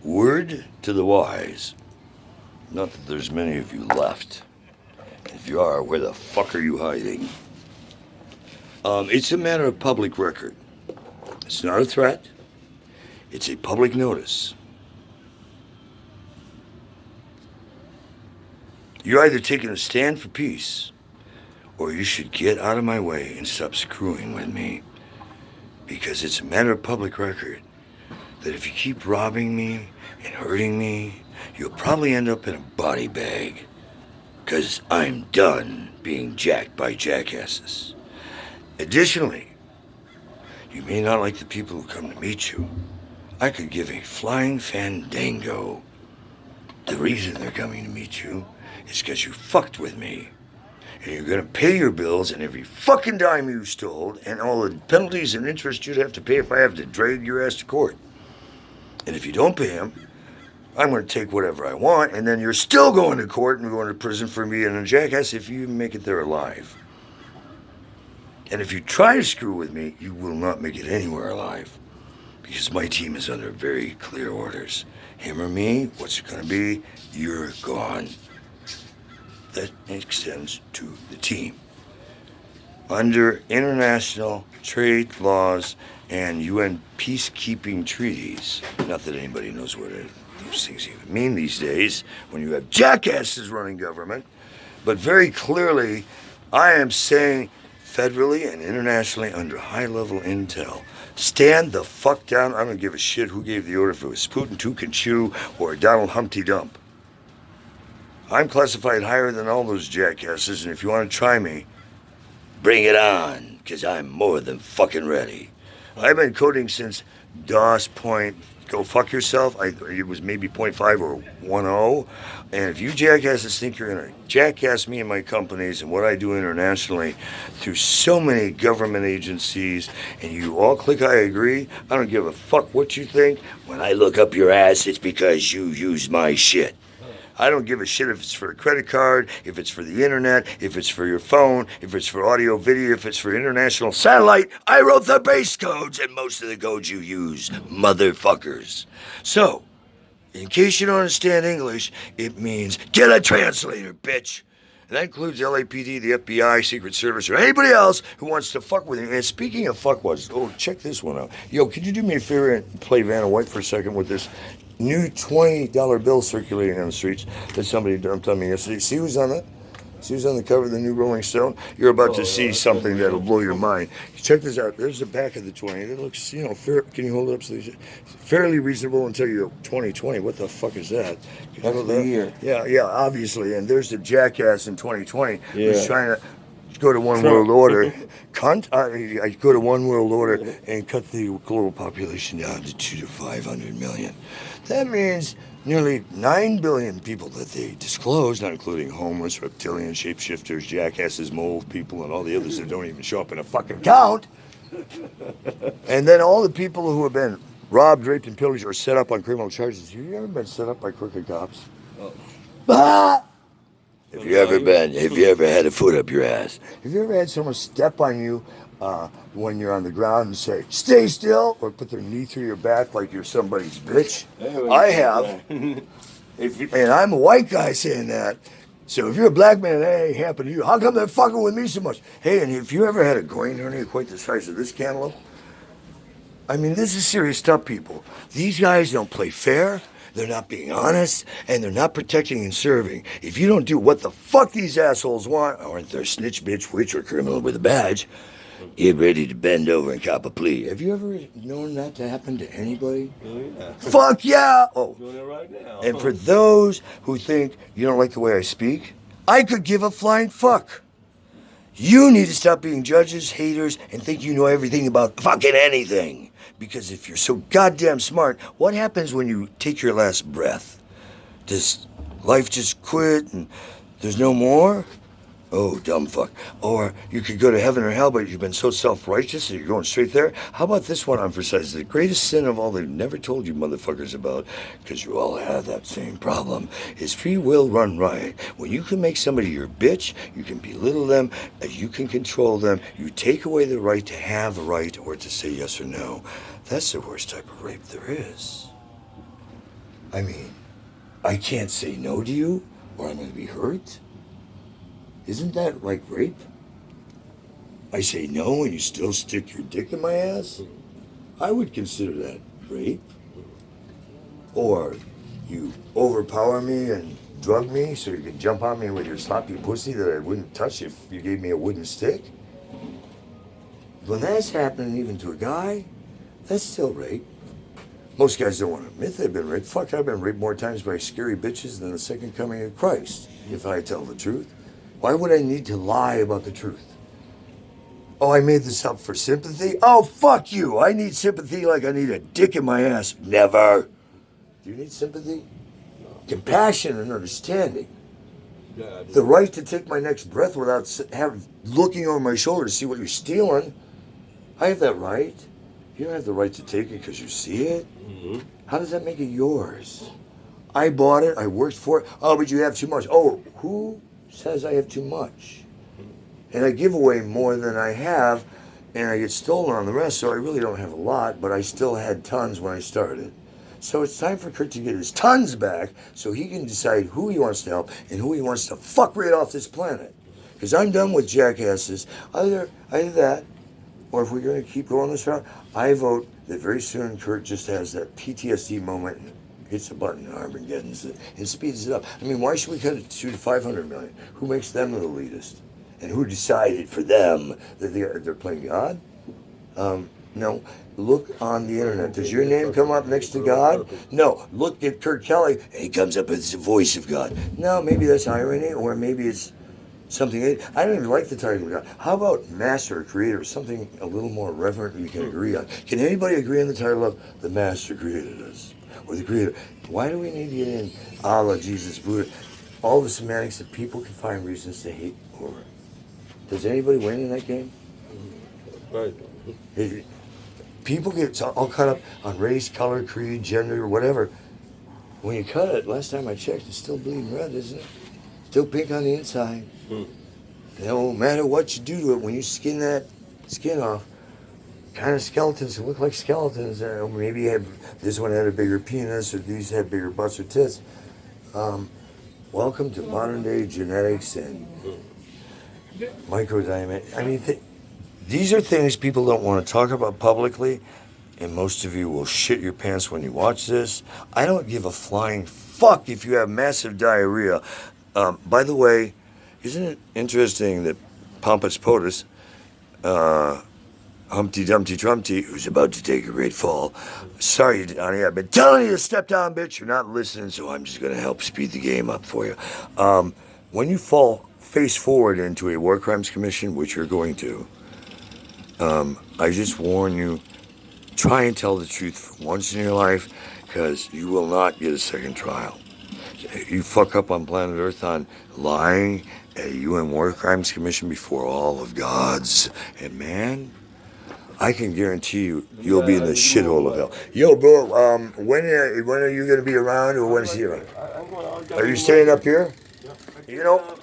Word to the wise. Not that there's many of you left. If you are, where the fuck are you hiding? It's a matter of public record. It's not a threat. It's a public notice. You're either taking a stand for peace, or you should get out of my way and stop screwing with me. Because it's a matter of public record that if you keep robbing me and hurting me, you'll probably end up in a body bag. Because I'm done being jacked by jackasses. Additionally, you may not like the people who come to meet you. I could give a flying fandango. The reason they're coming to meet you is because you fucked with me. And you're going to pay your bills and every fucking dime you stole and all the penalties and interest you'd have to pay if I have to drag your ass to court. And if you don't pay them, I'm going to take whatever I want, and then you're still going to court and going to prison for being a jackass if you make it there alive. And if you try to screw with me, you will not make it anywhere alive. Because my team is under very clear orders. Him or me, what's it going to be? You're gone. That extends to the team. Under international trade laws and UN peacekeeping treaties, not that anybody knows what those things even mean these days when you have jackasses running government, but very clearly I am saying federally and internationally under high-level intel, stand the fuck down. I don't give a shit who gave the order, if it was Putin, Took Chew, or Donald Humpty Dump. I'm classified higher than all those jackasses, and if you want to try me, bring it on, because I'm more than fucking ready. I've been coding since DOS point, go fuck yourself. It was maybe 0.5 or 1.0. And if you jackasses think you're going to jackass me and my companies and what I do internationally through so many government agencies, and you all click I agree, I don't give a fuck what you think. When I look up your ass, it's because you use my shit. I don't give a shit if it's for a credit card, if it's for the internet, if it's for your phone, if it's for audio, video, if it's for international satellite. I wrote the base codes and most of the codes you use, motherfuckers. So, in case you don't understand English, it means get a translator, bitch. And that includes LAPD, the FBI, Secret Service, or anybody else who wants to fuck with you. And speaking of fuckwads, check this one out. Yo, could you do me a favor and play Vanna White for a second with this new $20 bill circulating on the streets that somebody dumped on me yesterday? See who's on that? See who's on the cover of the new Rolling Stone? You're about to see something that'll blow your mind. Check this out. There's the back of the 20. It looks, fair. Can you hold it up? So fairly reasonable until you go 2020. What the fuck is that? That's the year. Yeah, obviously. And there's the jackass in 2020 who's trying to go to one world order. I go to one world order and cut the global population down to 2 to 500 million. That means nearly 9 billion people that they disclose, not including homeless, reptilian, shapeshifters, jackasses, mole people, and all the others that don't even show up in a fucking count. And then all the people who have been robbed, raped, and pillaged or set up on criminal charges. Have you ever been set up by crooked cops? Oh. Ah! Have you ever had a foot up your ass? Have you ever had someone step on you when you're on the ground and say, stay still, or put their knee through your back like you're somebody's bitch? I have. And I'm a white guy saying that. So if you're a black man and that ain't happened to you, how come they're fucking with me so much? Hey, and if you ever had a groin hernia quite the size of this cantaloupe, I mean, this is serious stuff, people. These guys don't play fair. They're not being honest, and they're not protecting and serving. If you don't do what the fuck these assholes want, or if they're a snitch, bitch, witch, or criminal with a badge, get ready to bend over and cop a plea. Have you ever known that to happen to anybody? Oh, yeah. Fuck yeah! Oh, Doing it right now. and for those who think you don't like the way I speak, I could give a flying fuck. You need to stop being judges, haters, and think you know everything about fucking anything. Because if you're so goddamn smart, what happens when you take your last breath? Does life just quit and there's no more? Oh, dumb fuck. Or you could go to heaven or hell, but you've been so self-righteous that you're going straight there. How about this one emphasizes the greatest sin of all they've never told you motherfuckers about, because you all have that same problem, is free will run riot. When you can make somebody your bitch, you can belittle them, you can control them, you take away the right to have a right or to say yes or no. That's the worst type of rape there is. I mean, I can't say no to you or I'm going to be hurt. Isn't that like rape? I say no and you still stick your dick in my ass? I would consider that rape. Or you overpower me and drug me so you can jump on me with your sloppy pussy that I wouldn't touch if you gave me a wooden stick. When that's happening even to a guy, that's still rape. Most guys don't want to admit they've been raped. Fuck, I've been raped more times by scary bitches than the second coming of Christ, if I tell the truth. Why would I need to lie about the truth? Oh, I made this up for sympathy? Oh, fuck you. I need sympathy like I need a dick in my ass. Never. Do you need sympathy? Compassion and understanding. Yeah, The right to take my next breath without looking over my shoulder to see what you're stealing. I have that right. You don't have the right to take it because you see it. Mm-hmm. How does that make it yours? I bought it. I worked for it. Oh, but you have too much. Oh, who says I have too much? And I give away more than I have, and I get stolen on the rest, so I really don't have a lot, but I still had tons when I started. So it's time for Kurt to get his tons back so he can decide who he wants to help and who he wants to fuck right off this planet. Because I'm done with jackasses. Either that, or if we're going to keep going this route, I vote that very soon Kurt just has that PTSD moment and hits a button in Armageddon's and speeds it up. I mean, why should we cut it to 500 million? Who makes them the elitist? And who decided for them that they're playing God? No. Look on the internet. Does your name come up next to God? No. Look at Kurt Kelly, and he comes up as the voice of God. No, maybe that's irony, or maybe it's something. I don't even like the title of God. How about Master or Creator? Something a little more reverent we can agree on. Can anybody agree on the title of the Master created us? Or the Creator? Why do we need to get in Allah, Jesus, Buddha? All the semantics that people can find reasons to hate over. Does anybody win in that game? Right. People get all caught up on race, color, creed, gender, or whatever. When you cut it, last time I checked, it's still bleeding red, isn't it? Still pink on the inside. No matter what you do to it, when you skin that skin off, kind of skeletons look like skeletons. Maybe this one had a bigger penis, or these had bigger butts or tits. Welcome to modern day genetics and microdynamic. I mean, these are things people don't want to talk about publicly, and most of you will shit your pants when you watch this. I don't give a flying fuck if you have massive diarrhea. By the way, isn't it interesting that Pompous Potus, Humpty Dumpty Trumpty, who's about to take a great fall. Sorry, Donnie, I've been telling you to step down, bitch. You're not listening, so I'm just going to help speed the game up for you. When you fall face forward into a war crimes commission, which you're going to, I just warn you, try and tell the truth for once in your life, because you will not get a second trial. You fuck up on planet Earth on lying at a UN War Crimes Commission before all of God's and man, I can guarantee you, you'll be in the shithole of hell. Yo, bro, when are you going to be around, or when is he around? Are you staying up here? You know,